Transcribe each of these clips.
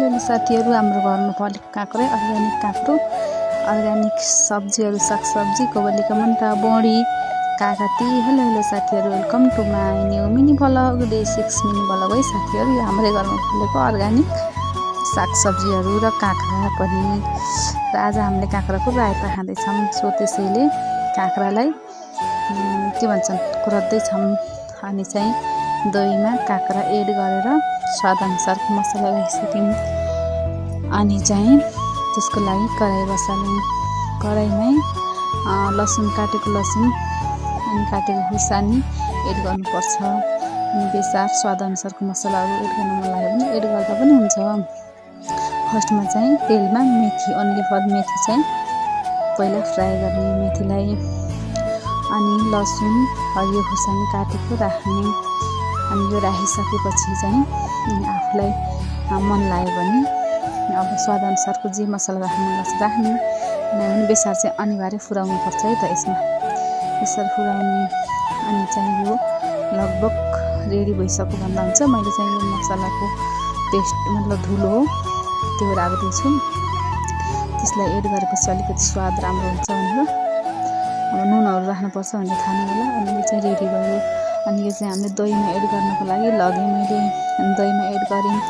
Hello साथीहरू, हाम्रो घरमा फलेको काँक्रो, अर्ग्यानिक काँक्रो, अर्ग्यानिक सब्जीहरू, सागसब्जी, कोबलीका मुन्टा, बोडी, काकाती। हेलो साथीहरू, welcome to my new mini vlog, day 6 mini vlog है साथीहरू। यो हाम्रै घरमा फलेको अर्ग्यानिक सागसब्जीहरू र काँक्रा पनि। र आज हामीले काँक्राको रायता खाँदैछौँ, सो त्यसैले काँक्रालाई के भन्छन् कुराउँदैछौँ। अनि चाहिँ दहीमा काँक्रा एड गरेर स्वादअनुसारको मसला लगाइसक्यौँ। अनि चाहिँ त्यसको लागि कराई बसाल्यौँ। कराईमै लसुन, काटेको लसुन अनि काटेको खुर्सानी एड गर्नुपर्छ। अनि बेसार स्वादअनुसारको मसलाहरू एड गर्न मन लाग्यो भने एड गर्दा पनि हुन्छ। फर्स्टमा चाहिँ तेलमा मेथी, ओन्ली फर मेथी चाहिँ पहिला फ्राई गर्ने मेथीलाई, अनि लसुन, हरियो खुर्सानी काटेको राख्ने। अनि यो राखिसकेपछि चाहिँ आफूलाई मन लाग्यो भने अब स्वादअनुसारको जे मसला राख्नु मन लाग्छ राख्ने। अनि बेसार चाहिँ अनिवार्य फुराउनु पर्छ है त यसमा, बेसार फुराउने। अनि चाहिँ यो लगभग रेडी भइसक्यो भन्दा हुन्छ। मैले चाहिँ यो मसलाको पेस्ट मतलब धुलो हो त्यो राख्दैछु। त्यसलाई एड गरेपछि अलिकति स्वाद राम्रो हुन्छ भनेर अब नुनहरू राख्नुपर्छ भनेर थाहा नै होला। अनि यो चाहिँ रेडी भयो। अनि यो चाहिँ हामीले दहीमा एड गर्नको लागि लगेँ मैले, अनि दहीमा एड गरेँ।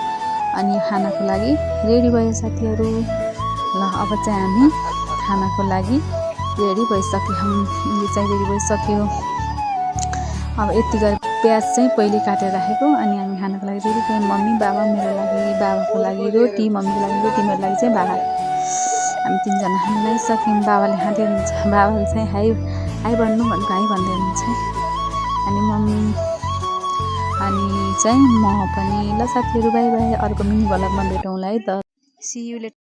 अनि खानाको लागि रेडी भयो साथीहरू। ल अब चाहिँ हामी खानाको लागि रेडी भइसक्यौँ। यो चाहिँ रेडी भइसक्यो। अब यति गरी प्याज चाहिँ पहिले काटेर राखेको। अनि हामी खानाको लागि रेडी भयौँ। मम्मी, बाबा, मेरो लागि, बाबाको लागि रोटी, मम्मीको लागि रोटी, मेरो लागि चाहिँ भात। हामी तिनजना खान लागिसक्यौँ। बाबाले खाँदै हुनुहुन्छ, बाबाले चाहिँ हाई हाई भन्नु भनेको हाई भन्दै हुनुहुन्छ। अनि मम्मी अनि चाहिँ म पनि। ल साथीहरू, बाई बाई। अर्को मिनी भ्लगमा भेटौँला है त। See you letter.